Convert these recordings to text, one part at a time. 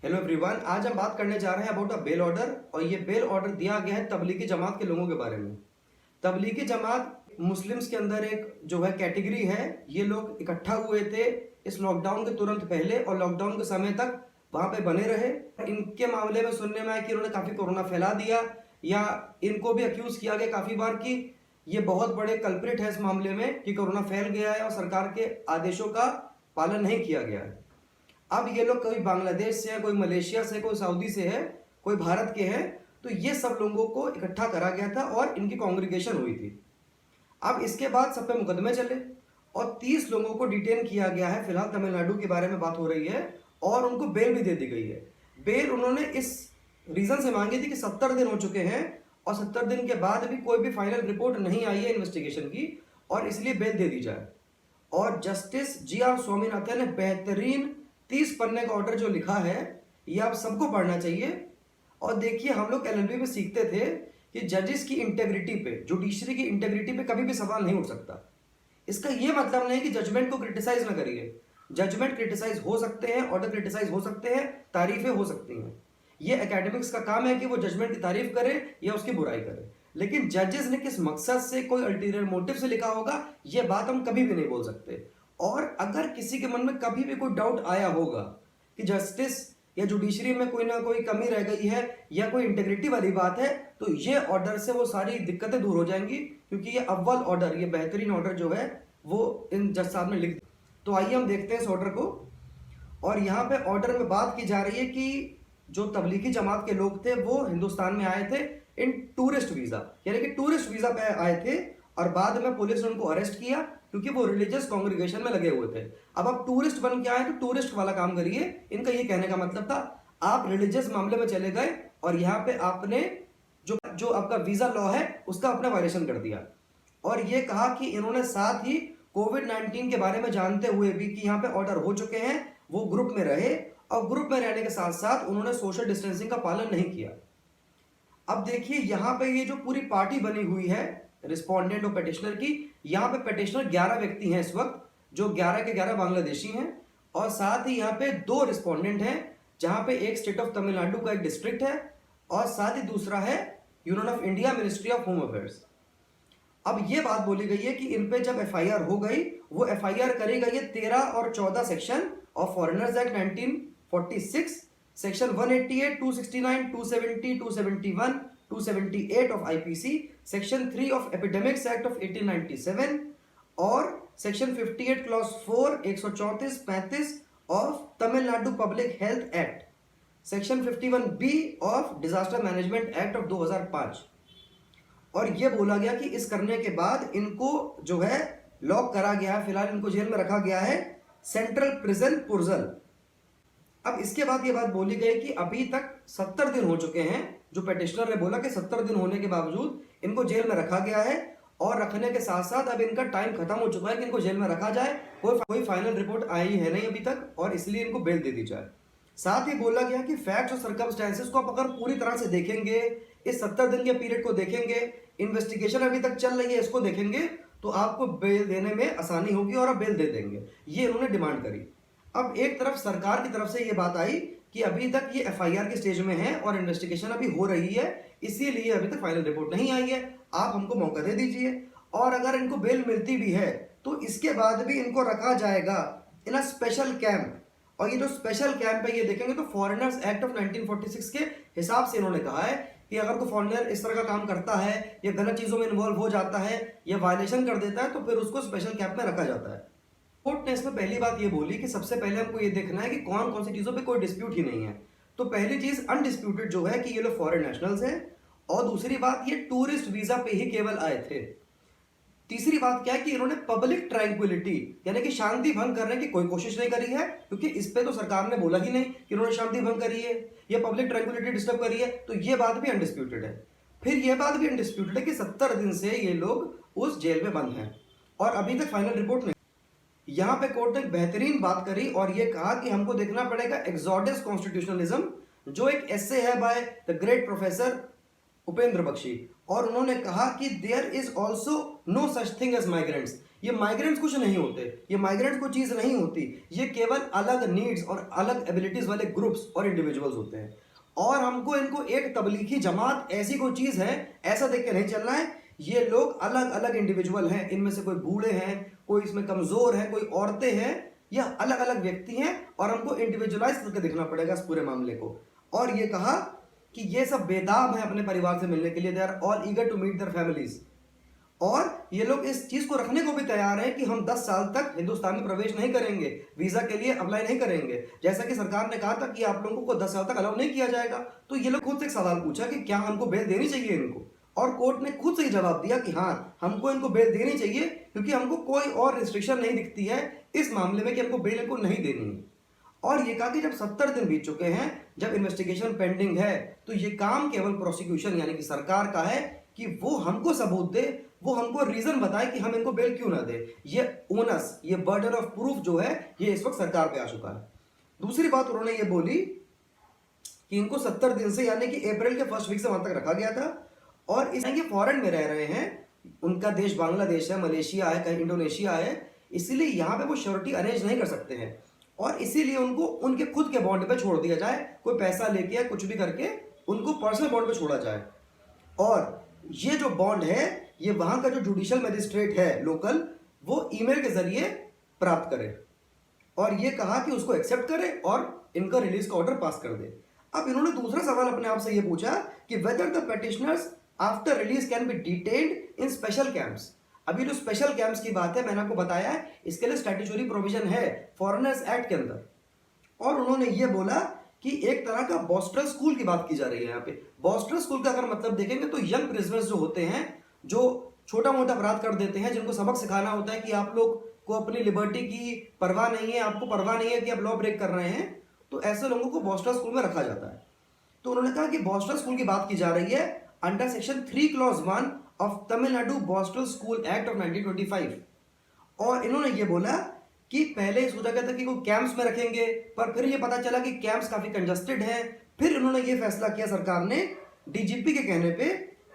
Hello everyone, आज हम बात करने जा रहे हैं अबाउट अ बेल ऑर्डर। और ये बेल ऑर्डर दिया गया है तबलीगी जमात के लोगों के बारे में। तबलीगी जमात मुस्लिम्स के अंदर एक जो है कैटेगरी है। ये लोग इकट्ठा हुए थे इस लॉकडाउन के तुरंत पहले और लॉकडाउन के समय तक वहां पे बने रहे। इनके मामले में सुनने में आया कि इन्होंने काफी कोरोना फैला दिया, या इनको भी अक्यूज किया गया काफी बार कि ये बहुत बड़े कल्प्रिट है इस मामले में कि कोरोना फैल गया है और सरकार के आदेशों का पालन नहीं किया गया है। अब ये लोग कोई बांग्लादेश से है, कोई मलेशिया से, कोई सऊदी से है, कोई भारत के हैं। तो ये सब लोगों को इकट्ठा करा गया था और इनकी कांग्रीगेशन हुई थी। अब इसके बाद सब पे मुकदमे चले और 30 लोगों को डिटेन किया गया है। फिलहाल तमिलनाडु के बारे में बात हो रही है और उनको बेल भी दे दी गई है। बेल उन्होंने इस रीजन से मांगी थी कि 70 दिन हो चुके हैं और 70 दिन के बाद भी कोई भी फाइनल रिपोर्ट नहीं आई है इन्वेस्टिगेशन की, और इसलिए बेल दे दी जाए। और जस्टिस जी.आर. स्वामीनाथन ने बेहतरीन 30 पन्ने का ऑर्डर जो लिखा है, ये आप सबको पढ़ना चाहिए। और देखिए, हम लोग एलएलबी में सीखते थे कि जजेस की इंटेग्रिटी पे, जुडिशरी की इंटेग्रिटी पे कभी भी सवाल नहीं उठ सकता। इसका ये मतलब नहीं कि जजमेंट को क्रिटिसाइज ना करिए। जजमेंट क्रिटिसाइज हो सकते हैं, ऑर्डर क्रिटिसाइज हो सकते हैं, तारीफें हो सकती हैं। ये एकेडमिक्स का काम है कि वो जजमेंट की तारीफ करे या उसकी बुराई करे। लेकिन जजेस ने किस मकसद से, कोई अल्टीरियर मोटिव से लिखा होगा, ये बात हम कभी भी नहीं बोल सकते। और अगर किसी के मन में कभी भी कोई डाउट आया होगा कि जस्टिस या जुडिशरी में कोई ना कोई कमी रह गई है या कोई इंटेग्रिटी वाली बात है, तो ये ऑर्डर से वो सारी दिक्कतें दूर हो जाएंगी, क्योंकि ये अव्वल ऑर्डर, ये बेहतरीन ऑर्डर जो है वो इन जज साहब ने लिख दिया। तो आइए हम देखते हैं इस ऑर्डर को। और यहाँ पे ऑर्डर में बात की जा रही है कि जो तबलीगी जमात के लोग थे वो हिंदुस्तान में आए थे इन टूरिस्ट वीजा, यानी कि टूरिस्ट वीजा पे आए थे, और बाद में पुलिस ने उनको अरेस्ट किया क्योंकि वो रिलीजियस कांग्रीगेशन में लगे हुए थे। अब आप टूरिस्ट बन के आए तो टूरिस्ट वाला काम करिए, इनका ये कहने का मतलब था। आप रिलीजियस मामले में चले गए और यहाँ पे आपने जो जो आपका वीजा लॉ है उसका आपने वायलेशन कर दिया। और ये कहा कि इन्होंने साथ ही कोविड-19 के बारे में जानते हुए भी कि यहाँ पे ऑर्डर हो चुके हैं, वो ग्रुप में रहे, और ग्रुप में रहने के साथ साथ उन्होंने सोशल डिस्टेंसिंग का पालन नहीं किया। अब देखिए, यहाँ पे ये जो पूरी पार्टी बनी हुई है रिस्पोंडेंट और पेटिशनर की, यहाँ पे पेटिशनर 11 व्यक्ति हैं इस वक्त, जो 11 के 11 बांग्लादेशी हैं, और साथ ही यहाँ पे 2 रिस्पोंडेंट हैं, जहाँ पे एक स्टेट ऑफ तमिलनाडु का एक डिस्ट्रिक्ट है और साथ ही दूसरा है union of India ministry of home affairs. अब ये बात बोली गई है कि इन पे जब एफआईआर हो गई, वो एफआईआर करी गई है 13 और 14 section of foreigners act 1946, section 188, 269, 270, 271, 278 of IPC, section 3 of epidemics act of 1897 और section 58 clause 4, 134, 35 of Tamil Nadu public health act, section 51B of disaster management act of 2005। और यह बोला गया कि इस करने के बाद इनको जो है लॉक करा गया है, फिलहाल इनको जेल में रखा गया है, सेंट्रल प्रिजन पुर्जल। अब इसके बाद ये बात बोली गई कि अभी तक 70 दिन हो चुके हैं। जो पेटिशनर ने बोला कि 70 दिन होने के बावजूद इनको जेल में रखा गया है, और रखने के साथ साथ अब इनका टाइम खत्म हो चुका है कि इनको जेल में रखा जाए। कोई फाइनल रिपोर्ट आई है नहीं अभी तक, और इसलिए इनको बेल दे दी जाए। साथ ही बोला गया कि फैक्ट्स और सर्कमस्टेंसेस को आप अगर पूरी तरह से देखेंगे, इस 70 दिन के पीरियड को देखेंगे, इन्वेस्टिगेशन अभी तक चल रही है इसको देखेंगे, तो आपको बेल देने में आसानी होगी और आप बेल दे देंगे। ये इन्होंने डिमांड करी। अब एक तरफ सरकार की तरफ से ये बात आई कि अभी तक ये एफआईआर के स्टेज में है और इन्वेस्टिगेशन अभी हो रही है, इसीलिए अभी तक फाइनल रिपोर्ट नहीं आई है, आप हमको मौका दे दीजिए। और अगर इनको बेल मिलती भी है तो इसके बाद भी इनको रखा जाएगा इन अ स्पेशल कैंप। और ये जो स्पेशल कैंप है, ये देखेंगे तो फॉरेनर्स एक्ट ऑफ 1946 के हिसाब से इन्होंने कहा है कि अगर कोई फॉरेनर इस तरह का काम करता है या गलत चीजों में इन्वॉल्व हो जाता है या वायलेशन कर देता है, तो फिर उसको स्पेशल कैंप में रखा जाता है। कोर्ट ने इसमें पहली बात ये बोली कि सबसे पहले हमको ये देखना है कि कौन कौन सी चीजों पे कोई डिस्प्यूट ही नहीं है। तो पहली चीज अनडिस्प्यूटेड जो है कि ये लोग फॉरेन नेशनल्स हैं, और दूसरी बात ये टूरिस्ट वीजा पे ही केवल आए थे। तीसरी बात क्या है कि इन्होंने पब्लिक ट्रैंक्विलिटी यानी कि शांति भंग करने की कोई कोशिश नहीं करी है, क्योंकि इस पे तो सरकार ने बोला ही नहीं कि इन्होंने शांति भंग करी है या पब्लिक ट्रैंक्विलिटी डिस्टर्ब करी है, तो ये बात भी अनडिस्प्यूटेड है। फिर यह बात भी अनडिस्प्यूटेड है कि 70 दिन से ये लोग उस जेल में बंद हैं और अभी तक फाइनल रिपोर्ट नहीं। यहां पे कोर्ट ने एक बेहतरीन बात करी और यह कहा कि हमको देखना पड़ेगा एक्सोडस कॉन्स्टिट्यूशनलिज्म, जो एक एसे है by the great professor Upendra Baxi, और उन्होंने कहा कि there is also no such thing as migrants. ये माइग्रेंट्स कुछ नहीं होते, ये माइग्रेंट्स कोई चीज़ नहीं होती, ये केवल अलग नीड्स और अलग एबिलिटीज़ वाले ग्रुप्स और इंडिविजुअल्स होते हैं। और हमको इनको एक तबलीगी जमात ऐसी कोई चीज़ है ऐसा देख के नहीं चलना है। ये लोग अलग अलग इंडिविजुअल हैं, इनमें से कोई बूढ़े हैं, कोई इसमें कमज़ोर है, कोई औरतें हैं, या अलग अलग व्यक्ति हैं, और हमको इंडिविजुअलाइज करके देखना पड़ेगा इस पूरे मामले को। और ये कहा कि ये सब बेदाब हैं अपने परिवार से मिलने के लिए, they are all eager to meet their families. और ये लोग इस चीज को रखने को भी तैयार हैं कि हम 10 साल तक हिंदुस्तान में प्रवेश नहीं करेंगे, वीजा के लिए अप्लाई नहीं करेंगे, जैसा कि सरकार ने कहा था कि आप लोगों को 10 साल तक अलाउ नहीं किया जाएगा। तो ये लोग खुद से एक सवाल पूछा कि क्या हमको बेल देनी चाहिए इनको, और कोर्ट ने खुद से ही जवाब दिया कि हाँ, हमको इनको बेल देनी चाहिए, क्योंकि हमको कोई और रिस्ट्रिक्शन नहीं दिखती है इस मामले में कि हमको बेल इनको नहीं देनी है। और ये कहा कि जब 70 दिन बीत चुके हैं, जब इन्वेस्टिगेशन पेंडिंग है, तो ये काम केवल प्रोसिक्यूशन यानी कि सरकार का है कि वो हमको सबूत दे, वो हमको रीजन बताए कि हम इनको बेल क्यों ना दे। ये ओनस, ये बर्डन ऑफ प्रूफ जो है, ये इस वक्त सरकार पे आ चुका है। दूसरी बात उन्होंने ये बोली कि इनको 70 दिन से यानी कि अप्रैल के फर्स्ट वीक से वहां तक रखा गया था, और इस ये फॉरेन में रह रहे हैं, उनका देश बांग्लादेश है, मलेशिया है, कहीं इंडोनेशिया है, इसीलिए यहाँ पे वो श्योरिटी अरेंज नहीं कर सकते हैं, और इसीलिए उनको उनके खुद के बॉन्ड पे छोड़ दिया जाए, कोई पैसा लेके या कुछ भी करके उनको पर्सनल बॉन्ड पे छोड़ा जाए। और ये जो बॉन्ड है, ये वहां का जो जुडिशियल मजिस्ट्रेट है लोकल, वो ईमेल के जरिए प्राप्त करे, और ये कहा कि उसको एक्सेप्ट करे और इनका रिलीज का ऑर्डर पास कर दे। अब इन्होंने दूसरा सवाल अपने आप से ये पूछा कि whether the petitioners after release can be detained in special camps. अभी जो स्पेशल कैंप्स की बात है, मैंने आपको बताया है, इसके लिए स्टैट्यूटरी प्रोविजन है फॉरेनर्स एक्ट के अंदर। और उन्होंने ये बोला कि एक तरह का बॉस्टल स्कूल की बात की जा रही है यहाँ पे। बॉस्टल स्कूल का अगर मतलब देखेंगे तो यंग प्रिजनर्स जो होते हैं, जो छोटा मोटा अपराध कर देते हैं, जिनको सबक सिखाना होता है कि आप लोग को अपनी लिबर्टी की परवाह नहीं है, आपको परवाह नहीं है कि आप लॉ ब्रेक कर रहे हैं, तो ऐसे लोगों को बॉस्टल स्कूल में रखा जाता है। तो उन्होंने कहा कि बॉस्टल स्कूल की बात की जा रही है under section 3 clause 1 of Tamil Nadu Borstal school act of 1925। और इन्होंने ये बोला कि पहले सोचा गया था कि वो कैंप्स में रखेंगे, पर फिर ये पता चला कि कैंप्स काफी कंजस्टेड हैं। फिर इन्होंने ये फैसला किया सरकार ने डीजीपी के कहने पे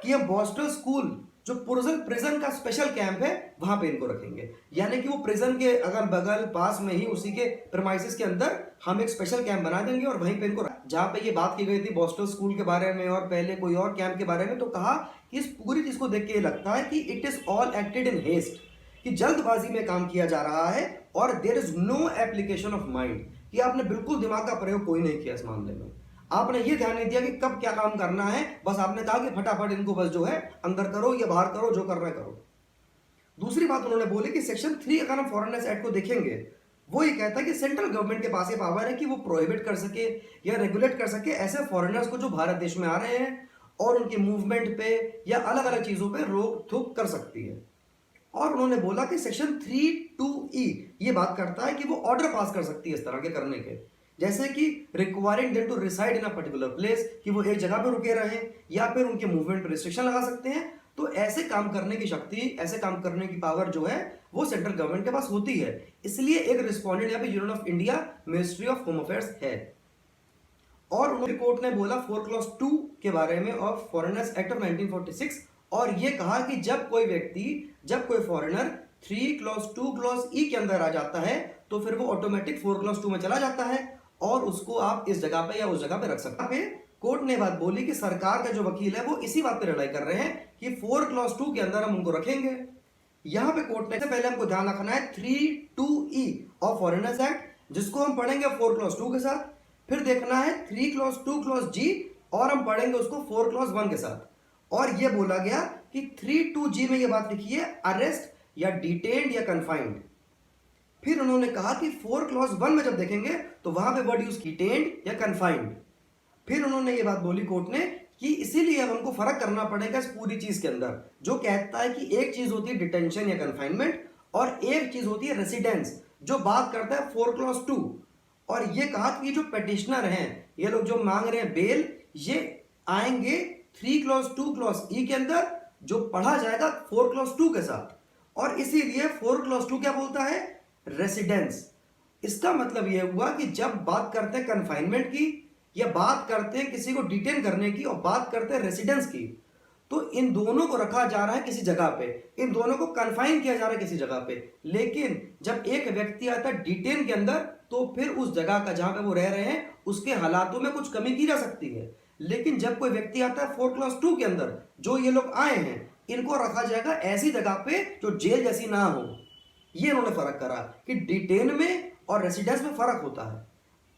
कि हम बॉस्टल स्कूल जो प्रिजन का स्पेशल कैंप है वहां पे इनको रखेंगे, यानी कि वो प्रिजन के अगल बगल पास में ही उसी के प्रेमाइसिस के अंदर हम एक स्पेशल कैंप बना देंगे और वहीं पे इनको, जहां पे ये बात की गई थी बॉस्टल स्कूल के बारे में और पहले कोई और कैंप के बारे में, तो कहा कि इस पूरी चीज को देख के ये लगता है कि it is all acted in haste, कि जल्दबाजी में काम किया जा रहा है, और there is no application of mind, कि आपने बिल्कुल दिमाग का प्रयोग कोई नहीं किया इस मामले में। आपने ये ध्यान नहीं दिया कि कब क्या काम करना है, बस आपने कहा कि फटाफट इनको बस जो है अंदर करो या बाहर करो, जो करना है करो। दूसरी बात उन्होंने बोली कि सेक्शन 3 अगर हम फॉरेनर्स एक्ट को देखेंगे, वो ये कहता है कि सेंट्रल गवर्नमेंट के पास ये पावर है कि वो प्रोहिबिट कर सके या रेगुलेट कर सके ऐसे फॉरेनर्स को जो भारत देश में आ रहे हैं, और उनकी मूवमेंट पे या अलग अलग चीजों पे रोक थोक कर सकती है। और उन्होंने बोला कि सेक्शन 3(2)E ये बात करता है कि वो ऑर्डर पास कर सकती है इस तरह के करने के, जैसे कि requiring them to reside in a particular place, कि वो एक जगह पे रुके रहें, या फिर उनके मूवमेंट पर रिस्ट्रिक्शन लगा सकते हैं। तो ऐसे काम करने की शक्ति, ऐसे काम करने की पावर जो है वो सेंट्रल गवर्नमेंट के पास होती है। इसलिए एक रिस्पोंडेंट यहाँ पे union of India, ministry of home affairs है। और उन्होंने कोर्ट ने बोला 4 क्लॉज 2 के बारे में ऑफ फॉरेनर्स एक्ट ऑफ 1946, और ये कहा कि जब कोई व्यक्ति, जब कोई फॉरेनर 3 क्लॉज 2 क्लॉज E के अंदर आ जाता है, तो फिर वो ऑटोमेटिक 4 क्लॉज 2 में चला जाता है, और उसको आप इस जगह पे या उस जगह पे रख सकते हैं। कोर्ट ने बात बोली कि सरकार का जो वकील है वो इसी बात पे लड़ाई कर रहे हैं कि 4 क्लॉज 2 के अंदर हम उनको रखेंगे। यहां पे कोर्ट ने, पहले हमको ध्यान रखना है 3(2)E ऑफ फॉरेनर्स एक्ट, जिसको हम पढ़ेंगे 4 क्लॉज 2 के साथ, फिर देखना है 3 क्लॉज 2 क्लॉज G, और हम पढ़ेंगे उसको 4 क्लॉज 1 के साथ। और ये बोला गया कि 3(2)G में ये बात लिखी है अरेस्ट या डिटेन्ड या कन्फाइंड। फिर उन्होंने कहा कि 4 क्लॉज 1 में जब देखेंगे तो वहां पे वर्ड यूज डिटेन्ड या कन्फाइंड। फिर उन्होंने ये बात बोली कोर्ट ने कि इसीलिए अब हमको फर्क करना पड़ेगा इस पूरी चीज के अंदर, जो कहता है कि एक चीज होती है डिटेंशन या कन्फाइनमेंट, और एक चीज होती है रेसिडेंस, जो बात करता है 4 क्लॉज 2। और ये कहा कि जो पेटिशनर हैं, ये लोग जो मांग रहे हैं बेल, ये आएंगे 3 क्लॉज 2 क्लॉज E के अंदर, जो पढ़ा जाएगा 4 क्लॉज 2 के साथ। और इसीलिए 4 क्लॉज 2 क्या बोलता है, रेसिडेंस। इसका मतलब यह हुआ कि जब बात करते हैं कन्फाइनमेंट की, या बात करते हैं किसी को डिटेन करने की, और बात करते हैं रेसिडेंस की, तो इन दोनों को रखा जा रहा है किसी जगह पे, इन दोनों को कन्फाइन किया जा रहा है किसी जगह पे। लेकिन जब एक व्यक्ति आता है डिटेन के अंदर, तो फिर उस जगह का जहां पे वो रह रहे हैं उसके हालातों में कुछ कमी की जा सकती है। लेकिन जब कोई व्यक्ति आता है 4+2 के अंदर, जो ये लोग आए हैं, इनको रखा जाएगा ऐसी जगह पे जो जेल जैसी ना हो। ये इन्होंने फर्क करा कि डिटेन में और रेसिडेंस में फर्क होता है।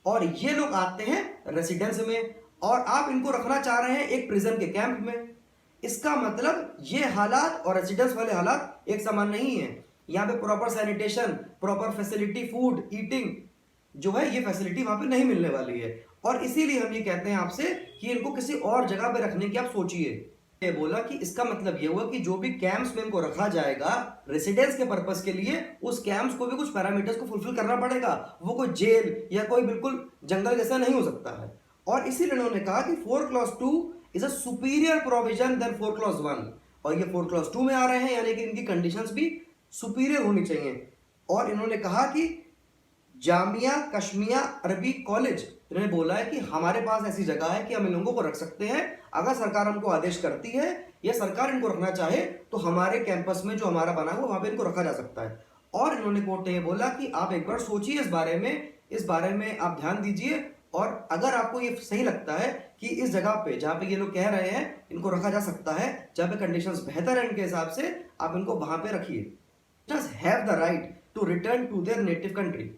और ये लोग आते हैं रेसिडेंस में और आप इनको रखना चाह रहे हैं एक प्रिजन के कैंप में। इसका मतलब ये हालात और रेसिडेंस वाले हालात एक समान नहीं है। यहाँ पे proper sanitation, proper facility, food, eating जो है, ये फैसिलिटी वहां पे नहीं मिलने वाली है। और इसीलिए हम ये कहते हैं आपसे कि इनको किसी और जगह पे रखने की आप सोचिए। ये बोला कि इसका मतलब ये हुआ कि जो भी कैंप्स में इनको रखा जाएगा रेसिडेंस के पर्पस के लिए, उस कैंप्स को भी कुछ पैरामीटर्स को फुलफिल करना पड़ेगा। वो कोई जेल या कोई बिल्कुल जंगल जैसा नहीं हो सकता है। और इसीलिए उन्होंने कहा कि 4+2 is a superior provision than 4+1। और ये 4+2 में आ रहे हैं, यानी कि इनकी कंडीशंस भी सुपीरियर होनी चाहिए। और इन्होंने कहा कि जामिया कश्मीया अरबी कॉलेज, इन्होंने बोला है कि हमारे पास ऐसी जगह है कि हम इन लोगों को रख सकते हैं। अगर सरकार हमको आदेश करती है या सरकार इनको रखना चाहे तो हमारे कैंपस में जो हमारा बना हुआ वहां पे इनको रखा जा सकता है। और इन्होंने कोर्ट ने बोला कि आप एक बार सोचिए इस बारे में आप ध्यान दीजिए। और अगर आपको ये सही लगता है कि इस जगह पे जहां पे ये लोग कह रहे हैं इनको रखा जा सकता है, जहां पे कंडीशंस बेहतर है इनके हिसाब से, आप इनको वहां पे रखिए। Just have the right to return to their native country.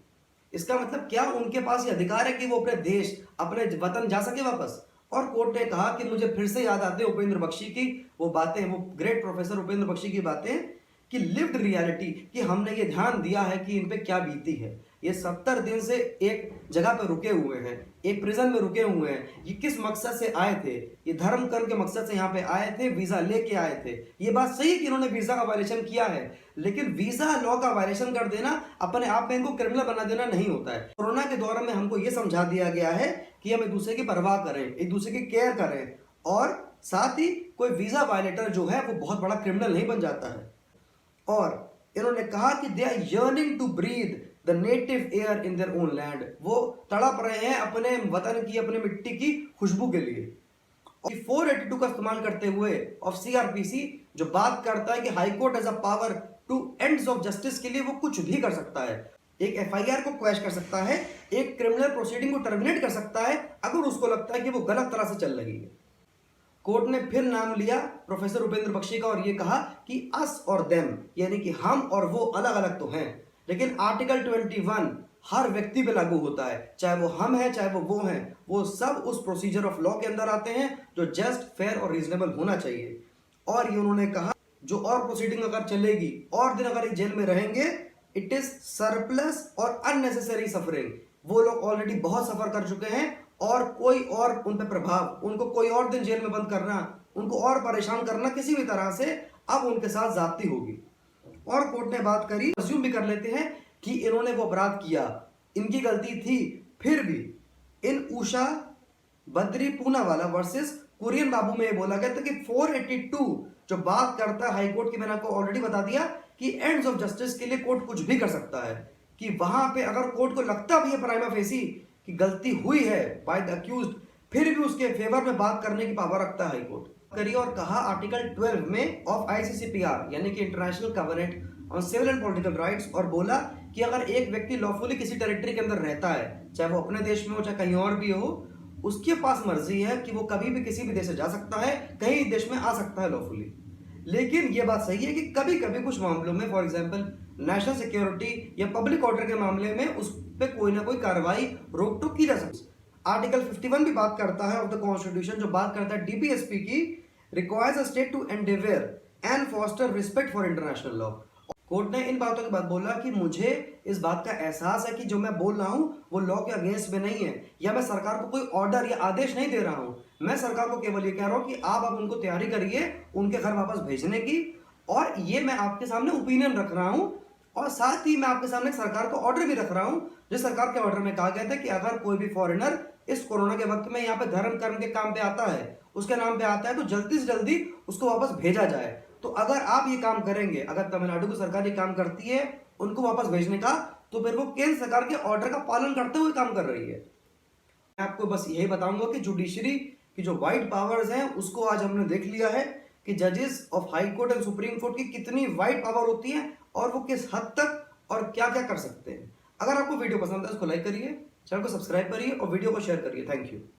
इसका मतलब क्या उनके पास ये अधिकार है कि वो अपने देश, अपने वतन जा सके वापस। और कोर्ट ने कहा कि मुझे फिर से याद आते उपेंद्र बख्शी की वो बातें, वो ग्रेट प्रोफेसर उपेंद्र बख्शी की बातें कि लिव्ड रियलिटी, कि हमने ये ध्यान दिया है कि इन पे क्या बीती है। ये 70 दिन से एक जगह पे रुके हुए हैं, एक प्रिजन में रुके हुए हैं। ये किस मकसद से आए थे? ये धर्म कर्म के मकसद से यहाँ पे आए थे, वीजा लेके आए थे। ये बात सही है कि इन्होंने वीजा का वायलेशन किया है, लेकिन वीजा लॉ का वायलेशन कर देना अपने आप में इनको क्रिमिनल बना देना नहीं होता है। कोरोना के दौर में हमको ये समझा दिया गया है कि हम एक दूसरे की परवाह करें, एक दूसरे की केयर करें, और साथ ही कोई वीजा वायलेटर जो है वो बहुत बड़ा क्रिमिनल नहीं बन जाता है। और इन्होंने कहा कि they are yearning to breathe the native air in their own land. वो तड़प रहे हैं अपने वतन की, अपने मिट्टी की खुशबू के लिए। और 482 का इस्तेमाल करते हुए ऑफ सीआरपीसी जो बात करता है कि high court as a power to ends of justice के लिए वो कुछ भी कर सकता है। एक एफआईआर को क्वैश कर सकता है, एक क्रिमिनल प्रोसीडिंग को टर्मिनेट कर सकता है अगर उसको लगता है कि वो गलत तरह से चल रही है। कोर्ट ने फिर नाम लिया प्रोफेसर उपेंद्र बख्शी का और ये कहा कि अस और देम, यानी कि हम और वो अलग अलग तो हैं, लेकिन आर्टिकल 21 हर व्यक्ति पे लागू होता है, चाहे वो हम हैं चाहे वो हैं। वो सब उस प्रोसीजर ऑफ लॉ के अंदर आते हैं जो जस्ट, फेयर और रीजनेबल होना चाहिए। और ये उन्होंने कहा जो और प्रोसीडिंग अगर चलेगी और दिन अगर जेल में रहेंगे, इट इज सरप्लस और अननेसेसरी सफरिंग। वो लोग ऑलरेडी बहुत सफर कर चुके हैं और कोई और उन पे प्रभाव, उनको कोई और दिन जेल में बंद करना, उनको और परेशान करना किसी भी तरह से अब उनके साथ ज्यादती होगी। और कोर्ट ने बात करी, अज्यूम भी कर लेते हैं कि इन्होंने वो अपराध किया, इनकी गलती थी, फिर भी इन उषा बद्री पूनावाला वर्सेस कुरियन बाबू में ये बोला गया था कि 482 जो बात करता है हाईकोर्ट की, मैंने आपको ऑलरेडी बता दिया कि एंड्स ऑफ जस्टिस के लिए कोर्ट कुछ भी कर सकता है। कि वहां पे अगर कोर्ट को लगता भी है प्राइमा फेसी कि गलती हुई है बाय द अक्यूज्ड, फिर भी उसके फेवर में बात करने की पावर रखता है हाईकोर्ट। करिए और कहा आर्टिकल 12 में ऑफ आईसीसीपीआर यानी कि international covenant on civil and political rights, और बोला कि अगर एक व्यक्ति लॉफुली किसी टेरिटरी के अंदर रहता है, चाहे वो अपने देश में हो चाहे कहीं और भी हो, उसके पास मर्जी है कि वो कभी भी किसी भी देश से जा सकता है, कहीं देश में आ सकता है लॉफुली। लेकिन ये बात सही है कि कभी कभी कुछ मामलों में, फॉर एग्जांपल नेशनल सिक्योरिटी या पब्लिक ऑर्डर के मामले में, उस पर कोई ना कोई कार्रवाई, रोक टोक की जा सकती है। आर्टिकल 51 भी बात करता है ऑफ द कॉन्स्टिट्यूशन, जो बात करता है डीपीएसपी की, requires a state to endeavour and foster respect for international law. Court ने इन बातों के बाद बोला कि मुझे इस बात का एहसास है कि जो मैं बोल रहा हूं वो लॉ के अगेंस्ट में नहीं है, या मैं सरकार को कोई ऑर्डर या आदेश नहीं दे रहा हूं। मैं सरकार को केवल ये कह रहा हूं कि आप अब उनको तैयारी करिए उनके घर वापस भेजने की, और ये मैं आपके सामने ओपिनियन रख रहा हूं। और साथ ही मैं आपके सामने सरकार को ऑर्डर भी रख रहा हूं, जिस सरकार के ऑर्डर में कहा गया था कि अगर कोई भी फॉरेनर इस कोरोना के वक्त में यहाँ पे धर्म कर्म के काम पे आता है, उसके नाम पे आता है, तो जल्दी से जल्दी उसको वापस भेजा जाए। तो अगर आप ये काम करेंगे, अगर तमिलनाडु की सरकार ये काम करती है उनको वापस भेजने का, तो फिर वो केंद्र सरकार के ऑर्डर का पालन करते हुए काम कर रही है। मैं आपको बस यही बताऊंगा कि जुडिशरी की जो वाइड पावर्स हैं उसको आज हमने देख लिया है कि जजेस of high court and supreme court की कितनी वाइड पावर होती है और वो किस हद तक और क्या क्या कर सकते हैं। अगर आपको वीडियो पसंद है उसको लाइक करिए, चैनल को सब्सक्राइब करिए और वीडियो को शेयर करिए। Thank you.